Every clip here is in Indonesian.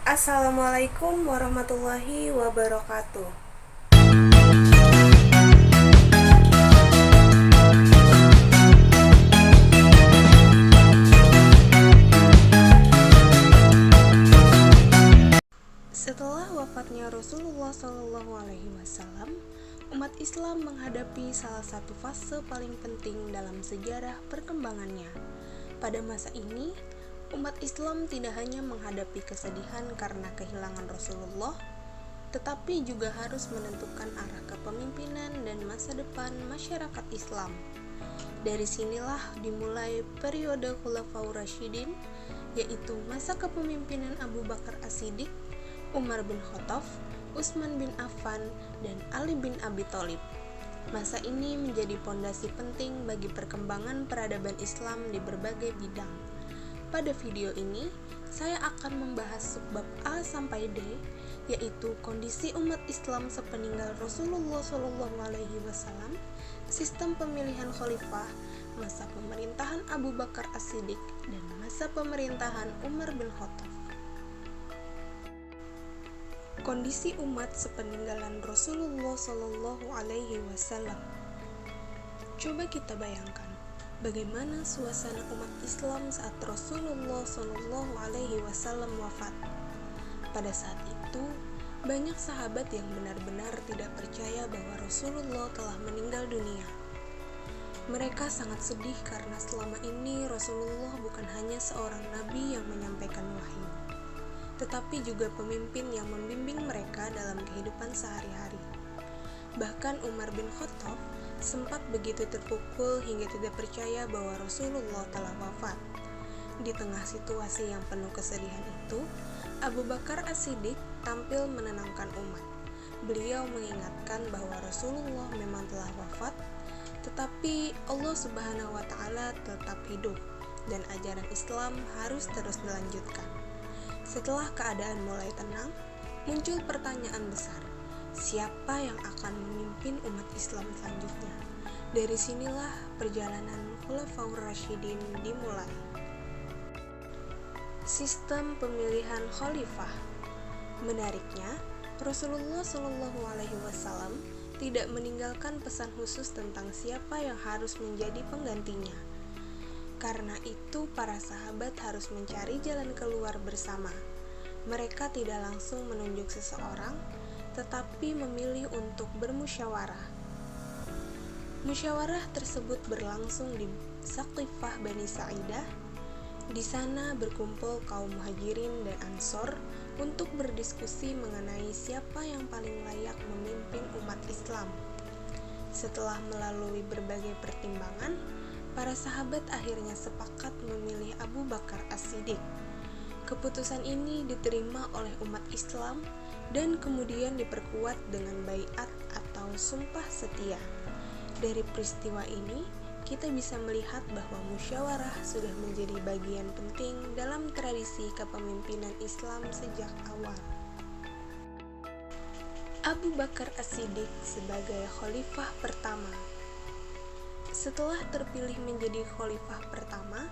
Assalamualaikum warahmatullahi wabarakatuh. Setelah wafatnya Rasulullah SAW, umat Islam menghadapi salah satu fase paling penting dalam sejarah perkembangannya. Pada masa ini, umat Islam tidak hanya menghadapi kesedihan karena kehilangan Rasulullah, tetapi juga harus menentukan arah kepemimpinan dan masa depan masyarakat Islam. Dari sinilah dimulai periode Khulafaur Rasyidin, yaitu masa kepemimpinan Abu Bakar As-Siddiq, Umar bin Khattab, Utsman bin Affan, dan Ali bin Abi Thalib. Masa ini menjadi pondasi penting bagi perkembangan peradaban Islam di berbagai bidang. Pada video ini, saya akan membahas subbab A sampai D, yaitu kondisi umat Islam sepeninggal Rasulullah SAW, sistem pemilihan khalifah, masa pemerintahan Abu Bakar As-Siddiq, dan masa pemerintahan Umar bin Khattab. Kondisi umat sepeninggalan Rasulullah SAW. Coba kita bayangkan, bagaimana suasana umat Islam saat Rasulullah SAW wafat. Pada saat itu, banyak sahabat yang benar-benar tidak percaya bahwa Rasulullah telah meninggal dunia. Mereka sangat sedih karena selama ini Rasulullah bukan hanya seorang nabi yang menyampaikan wahyu, tetapi juga pemimpin yang membimbing mereka dalam kehidupan sehari-hari. Bahkan Umar bin Khattab sempat begitu terpukul hingga tidak percaya bahwa Rasulullah telah wafat. Di tengah situasi yang penuh kesedihan itu, Abu Bakar As-Siddiq tampil menenangkan umat. Beliau mengingatkan bahwa Rasulullah memang telah wafat, tetapi Allah Subhanahu wa Ta'ala tetap hidup, dan ajaran Islam harus terus dilanjutkan. Setelah keadaan mulai tenang, muncul pertanyaan besar, siapa yang akan memimpin umat Islam selanjutnya? Dari sinilah perjalanan Khulafaur Rasyidin dimulai. Sistem pemilihan khalifah. Menariknya, Rasulullah SAW tidak meninggalkan pesan khusus tentang siapa yang harus menjadi penggantinya. Karena itu, para sahabat harus mencari jalan keluar bersama. Mereka tidak langsung menunjuk seseorang, tetapi memilih untuk bermusyawarah. Musyawarah tersebut berlangsung di Saqifah Bani Sa'idah. Di sana berkumpul kaum Muhajirin dan Ansor untuk berdiskusi mengenai siapa yang paling layak memimpin umat Islam. Setelah melalui berbagai pertimbangan, para sahabat akhirnya sepakat memilih Abu Bakar As-Siddiq. Keputusan ini diterima oleh umat Islam dan kemudian diperkuat dengan baiat atau sumpah setia. Dari peristiwa ini, kita bisa melihat bahwa musyawarah sudah menjadi bagian penting dalam tradisi kepemimpinan Islam sejak awal. Abu Bakar As-Siddiq sebagai khalifah pertama. Setelah terpilih menjadi khalifah pertama,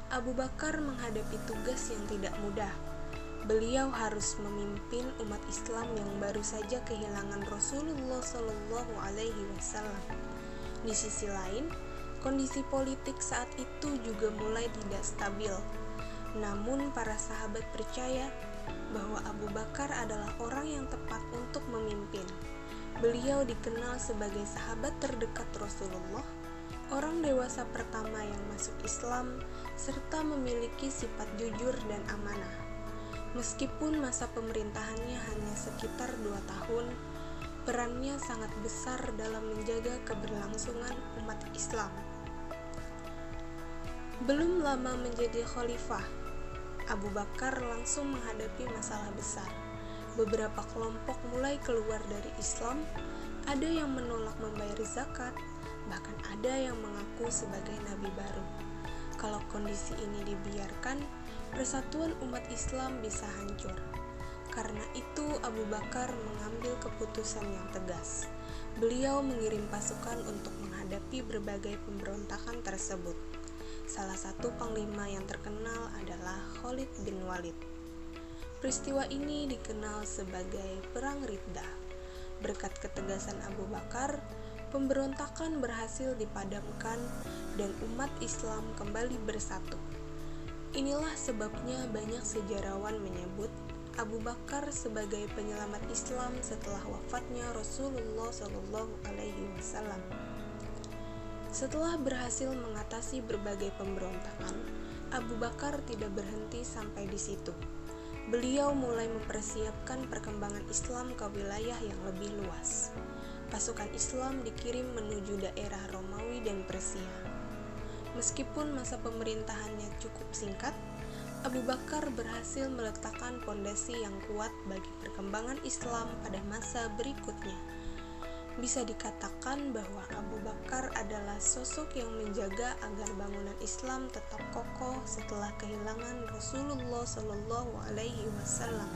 Abu Bakar menghadapi tugas yang tidak mudah. Beliau harus memimpin umat Islam yang baru saja kehilangan Rasulullah SAW. Di sisi lain, kondisi politik saat itu juga mulai tidak stabil. Namun para sahabat percaya bahwa Abu Bakar adalah orang yang tepat untuk memimpin. Beliau dikenal sebagai sahabat terdekat Rasulullah, orang dewasa pertama yang masuk Islam, serta memiliki sifat jujur dan amanah. Meskipun masa pemerintahannya hanya sekitar 2 tahun, perannya sangat besar dalam menjaga keberlangsungan umat Islam. Belum lama menjadi khalifah, Abu Bakar langsung menghadapi masalah besar. Beberapa kelompok mulai keluar dari Islam, ada yang menolak membayar zakat, bahkan ada yang mengaku sebagai nabi baru. Kalau kondisi ini dibiarkan, persatuan umat Islam bisa hancur. Karena itu Abu Bakar mengambil keputusan yang tegas. Beliau mengirim pasukan untuk menghadapi berbagai pemberontakan tersebut. Salah satu panglima yang terkenal adalah Khalid bin Walid. Peristiwa ini dikenal sebagai Perang Riddah. Berkat ketegasan Abu Bakar, pemberontakan berhasil dipadamkan dan umat Islam kembali bersatu. Inilah sebabnya banyak sejarawan menyebut Abu Bakar sebagai penyelamat Islam setelah wafatnya Rasulullah SAW. Setelah berhasil mengatasi berbagai pemberontakan, Abu Bakar tidak berhenti sampai di situ. Beliau mulai mempersiapkan perkembangan Islam ke wilayah yang lebih luas. Pasukan Islam dikirim menuju daerah Romawi dan Persia. Meskipun masa pemerintahannya cukup singkat, Abu Bakar berhasil meletakkan fondasi yang kuat bagi perkembangan Islam pada masa berikutnya. Bisa dikatakan bahwa Abu Bakar adalah sosok yang menjaga agar bangunan Islam tetap kokoh setelah kehilangan Rasulullah SAW.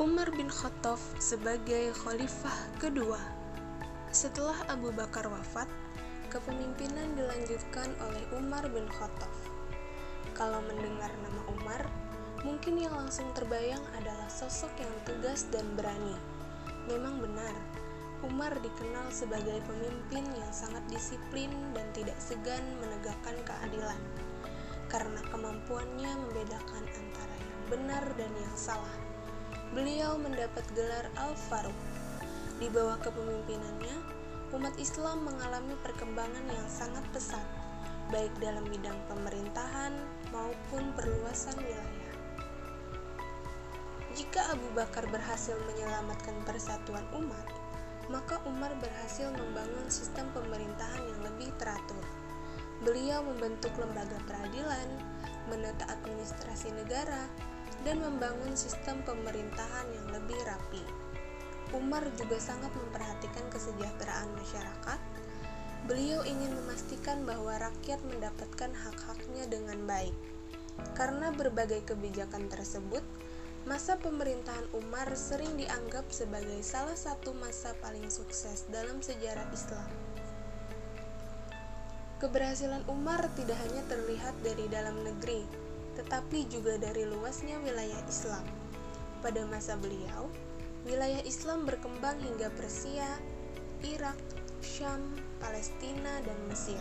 Umar bin Khattab sebagai khalifah kedua. Setelah Abu Bakar wafat, kepemimpinan dilanjutkan oleh Umar bin Khattab. Kalau mendengar nama Umar, mungkin yang langsung terbayang adalah sosok yang tegas dan berani. Memang benar, Umar dikenal sebagai pemimpin yang sangat disiplin dan tidak segan menegakkan keadilan, karena kemampuannya membedakan antara yang benar dan yang salah. Beliau mendapat gelar Al-Faruq. Di bawah kepemimpinannya, umat Islam mengalami perkembangan yang sangat pesat, baik dalam bidang pemerintahan maupun perluasan wilayah. Jika Abu Bakar berhasil menyelamatkan persatuan umat, maka Umar berhasil membangun sistem pemerintahan yang lebih teratur. Beliau membentuk lembaga peradilan, menata administrasi negara, dan membangun sistem pemerintahan yang lebih rapi. Umar juga sangat memperhatikan kesejahteraan masyarakat. Beliau ingin memastikan bahwa rakyat mendapatkan hak-haknya dengan baik. Karena berbagai kebijakan tersebut, masa pemerintahan Umar sering dianggap sebagai salah satu masa paling sukses dalam sejarah Islam. Keberhasilan Umar tidak hanya terlihat dari dalam negeri, tetapi juga dari luasnya wilayah Islam. Pada masa beliau, wilayah Islam berkembang hingga Persia, Irak, Syam, Palestina, dan Mesir.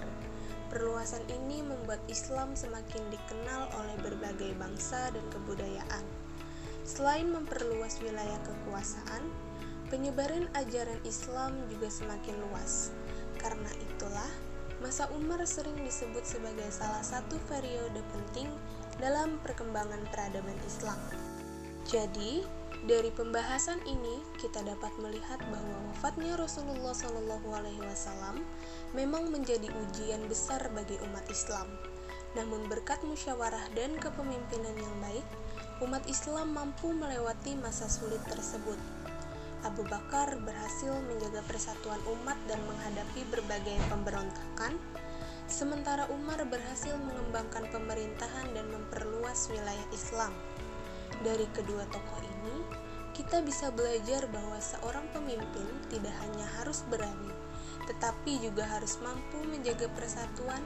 Perluasan ini membuat Islam semakin dikenal oleh berbagai bangsa dan kebudayaan. Selain memperluas wilayah kekuasaan, penyebaran ajaran Islam juga semakin luas. Karena itulah, masa Umar sering disebut sebagai salah satu periode penting dalam perkembangan peradaban Islam. Jadi, dari pembahasan ini kita dapat melihat bahwa wafatnya Rasulullah SAW memang menjadi ujian besar bagi umat Islam. Namun berkat musyawarah dan kepemimpinan yang baik, umat Islam mampu melewati masa sulit tersebut. Abu Bakar berhasil menjaga persatuan umat dan menghadapi berbagai pemberontakan, sementara Umar berhasil mengembangkan pemerintahan dan memperluas wilayah Islam. Dari kedua tokoh ini, kita bisa belajar bahwa seorang pemimpin tidak hanya harus berani, tetapi juga harus mampu menjaga persatuan,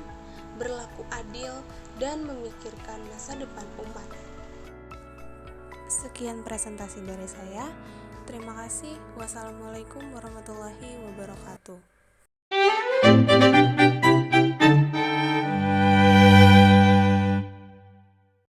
berlaku adil, dan memikirkan masa depan umat. Sekian presentasi dari saya. Terima kasih. Wassalamualaikum warahmatullahi wabarakatuh.